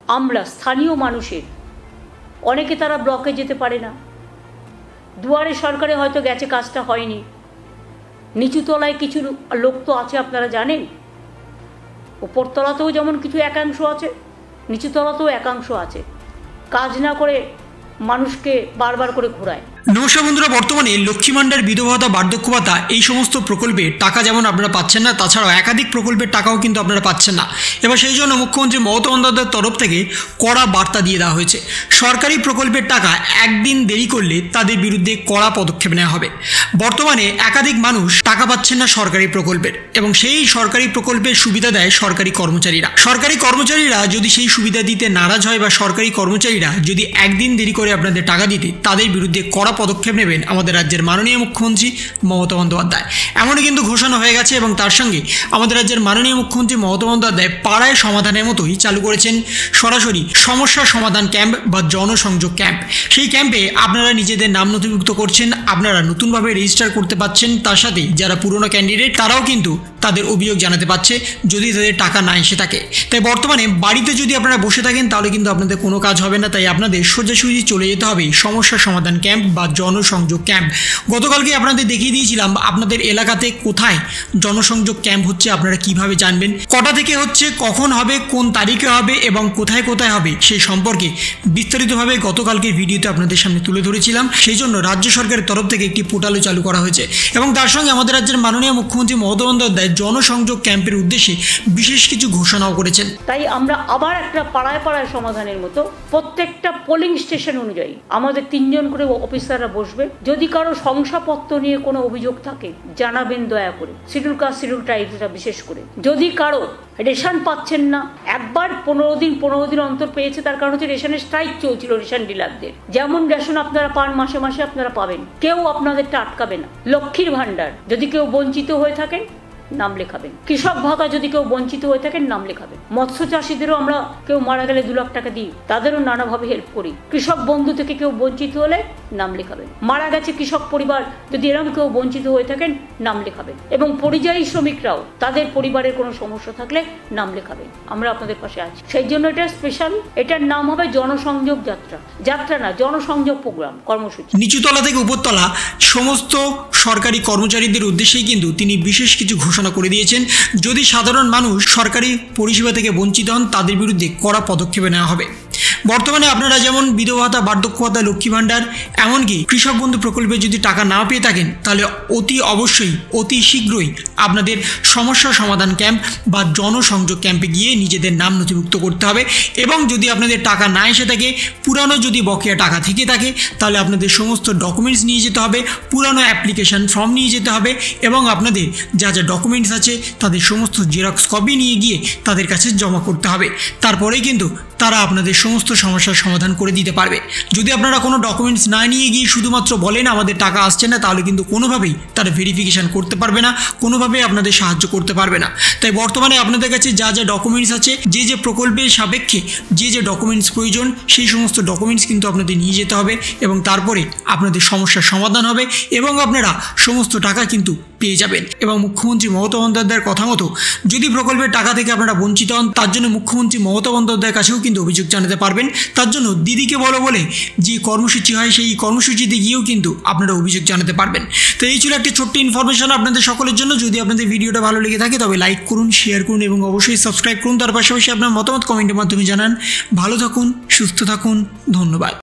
আমরা স্থানীয় মানুষের অনেকে তারা ব্লকে যেতে পারে না, দুয়ারে সরকারে হয়তো গেছে, কাজটা হয়নি। নিচুতলায় কিছু লোক তো আছে, আপনারা জানেন, উপরতলাতেও যেমন কিছু একাংশ আছে, নিচুতলাতেও একাংশ আছে, কাজ না করে মানুষকে বারবার করে ঘোরায়। নমস্কার বন্ধুরা, বর্তমানে লক্ষ্মী ভাণ্ডার, বিধবা ভাতা, বার্ধক্য ভাতা এই সমস্ত প্রকল্পের টাকা যেমন আপনারা পাচ্ছেন না, তাছাড়াও একাধিক প্রকল্পের টাকাও কিন্তু আপনারা পাচ্ছেন না। এবার সেই জন্য মুখ্যমন্ত্রী মমতা বন্দ্যোপাধ্যায়ের তরফ থেকে কড়া বার্তা দিয়ে দেওয়া হয়েছে। সরকারি প্রকল্পের টাকা একদিন দেরি করলে তাদের বিরুদ্ধে কড়া পদক্ষেপ নেওয়া হবে। বর্তমানে একাধিক মানুষ টাকা পাচ্ছেন না সরকারি প্রকল্পের, এবং সেই সরকারি প্রকল্পের সুবিধা দেয় সরকারি কর্মচারীরা। সরকারি কর্মচারীরা যদি সেই সুবিধা দিতে নারাজ হয় বা সরকারি কর্মচারীরা যদি একদিন দেরি করে আপনাদের টাকা দিতে, তাদের বিরুদ্ধে কড়া পদক্ষেপ নেবেন আমাদের রাজ্যের মাননীয় মুখ্যমন্ত্রী মমতা বন্দ্যোপাধ্যায়। এমনই কিন্তু ঘোষণা হয়ে গেছে, এবং তার সঙ্গে আমাদের রাজ্যের মাননীয় মুখ্যমন্ত্রী মমতা বন্দ্যোপাধ্যায় পাড়ায় সমাধানের মতোই চালু করেছেন সরাসরি সমস্যা সমাধান ক্যাম্প বা জনসংযোগ ক্যাম্প। সেই ক্যাম্পে আপনারা নিজেদের নাম নথিভুক্ত করছেন, আপনারা নতুনভাবে রেজিস্টার করতে পারছেন, তার সাথে যারা পুরনো ক্যান্ডিডেট তারাও কিন্তু তাদের অভিযোগ জানাতে পারছে যদি তাদের টাকা না এসে থাকে। তাই বর্তমানে বাড়িতে যদি আপনারা বসে থাকেন তাহলে কিন্তু আপনাদের কোনো কাজ হবে না, তাই আপনাদের সোজাসুজি চলে যেতে হবে সমস্যা সমাধান ক্যাম্প বা জনসংযোগ ক্যাম্প। গতকালকে আপনাদের দেখিয়ে দিয়েছিলাম আপনাদের এলাকাতে কোথায় জনসংযোগ ক্যাম্প হচ্ছে, আপনারা কিভাবে জানবেন, কটা থেকে হচ্ছে, কখন হবে, কোন তারিখে হবে এবং কোথায় কোথায় হবে সেই সম্পর্কে বিস্তারিতভাবে গতকালকের ভিডিওতে আপনাদের সামনে তুলে ধরেছিলাম। সেই জন্য রাজ্য সরকারের তরফ থেকে একটি পোর্টালও চালু করা হয়েছে, এবং তার সঙ্গে আমাদের রাজ্যের মাননীয় মুখ্যমন্ত্রী মমতা বন্দ্যোপাধ্যায় জনসংযোগ ক্যাম্পের উদ্দেশ্যে বিশেষ কিছু ঘোষণাও করেছেন। তাই আমরা আবার একটা পাড়ায় পাড়ায় সমাধানের মতো প্রত্যেকটা পোলিং স্টেশন অনুযায়ী আমাদের 3 জন করে অফিসাররা বসবে। যদি কারো শংসাপত্র নিয়ে কোনো অভিযোগ থাকে জানাবেন দয়া করে, শিডিউল কাস্ট, শিডিউল ট্রাইবসটা বিশেষ করে। যদি কারো রেশন পাচ্ছেন না, একবার 15 দিন অন্তর পেয়েছে, তার কারণ হচ্ছে রেশনের স্ট্রাইক চলছিল রেশন ডিলারদের। যেমন রেশন আপনারা পান মাসে মাসে আপনারা পাবেন, কেউ আপনাদেরটা আটকাবে না। লক্ষ্মীর ভাণ্ডার যদি কেউ বঞ্চিত হয়ে থাকেন নাম লেখাবেন। কৃষক ভাতা যদি কেউ বঞ্চিত হয়ে থাকেন নাম লেখাবেন। মৎস্য চাষীদেরও আমরা কেউ মারা গেলে 2 লাখ টাকা দিই, তাদেরও নানাভাবে হেল্প করি। কৃষক বন্ধু থেকে কেউ বঞ্চিত হলে নাম লেখাবেন। মারা গেছে কৃষক পরিবার, যদি এরকম কেউ বঞ্চিত হয়ে থাকেন নাম লেখাবেন। এবং পরিযায়ী শ্রমিকরাও তাদের পরিবারের কোনো সমস্যা থাকলে নাম লেখাবেন, আমরা আপনাদের পাশে আছি। সেই জন্য এটা স্পেশাল, এটার নাম হবে জনসংযোগ যাত্রা, যাত্রা না, জনসংযোগ প্রোগ্রাম কর্মসূচি। নিচুতলা থেকে উপরতলা সমস্ত সরকারি কর্মচারীদের উদ্দেশ্যেই কিন্তু তিনি বিশেষ কিছু ঘোষণা করে দিয়েছেন। যদি সাধারণ মানুষ সরকারি পরিষেবা থেকে বঞ্চিত হন তাদের বিরুদ্ধে কড়া পদক্ষেপ নেওয়া হবে। বর্তমানে আপনারা যেমন বিধবা ভাতা, বার্ধক্য ভাতা, লক্ষ্মী ভাণ্ডার, এমনকি কৃষক বন্ধু প্রকল্পে যদি টাকা না পেয়ে থাকেন তাহলে অতি অবশ্যই অতি শীঘ্রই আপনাদের সমস্যা সমাধান ক্যাম্প বা জনসংযোগ ক্যাম্পে গিয়ে নিজেদের নাম নথিভুক্ত করতে হবে। এবং যদি আপনাদের টাকা না এসে থাকে, পুরানো যদি বকেয়া টাকা থেকে থাকে, তাহলে আপনাদের সমস্ত ডকুমেন্টস নিয়ে যেতে হবে, পুরানো অ্যাপ্লিকেশন ফর্ম নিয়ে যেতে হবে, এবং আপনাদের যা যা ডকুমেন্টস আছে তাদের সমস্ত জেরক্স কপি নিয়ে গিয়ে তাদের কাছে জমা করতে হবে। তারপরেই কিন্তু তারা আপনাদের সমস্ত সমস্যার সমাধান করে দিতে পারবে। যদি আপনারা কোনো ডকুমেন্টস না নিয়ে গিয়ে শুধুমাত্র বলেন আমাদের টাকা আসছে না, তাহলে কিন্তু কোনোভাবেই তারা ভেরিফিকেশান করতে পারবে না, কোনোভাবেই আপনাদের সাহায্য করতে পারবে না। তাই বর্তমানে আপনাদের কাছে যা যা ডকুমেন্টস আছে, যে যে প্রকল্পের সাপেক্ষে যে যে ডকুমেন্টস প্রয়োজন, সেই সমস্ত ডকুমেন্টস কিন্তু আপনাদের নিয়ে যেতে হবে, এবং তারপরে আপনাদের সমস্যার সমাধান হবে এবং আপনারা সমস্ত টাকা কিন্তু পেয়ে যাবেন। এবং মুখ্যমন্ত্রী মমতা বন্দ্যোপাধ্যায়ের কথা মতো যদি প্রকল্পের টাকা থেকে আপনারা বঞ্চিত হন, তার জন্য মুখ্যমন্ত্রী মমতা বন্দ্যোপাধ্যায়ের কাছেও কিন্তু অভিযোগ জানাতে পারবেন। তার জন্য দিদিকে বলো বলে যে কর্মসূচি হয়, সেই কর্মসূচিতে গিয়েও কিন্তু আপনারা অভিযোগ জানাতে পারবেন। তো এই ছিল একটি ছোট্ট ইনফরমেশন আপনাদের সকলের জন্য। যদি আপনাদের ভিডিওটা ভালো লেগে থাকে তবে লাইক করুন, শেয়ার করুন এবং অবশ্যই সাবস্ক্রাইব করুন। তার পাশাপাশি আপনার মতামত কমেন্টের মাধ্যমে জানান। ভালো থাকুন, সুস্থ থাকুন, ধন্যবাদ।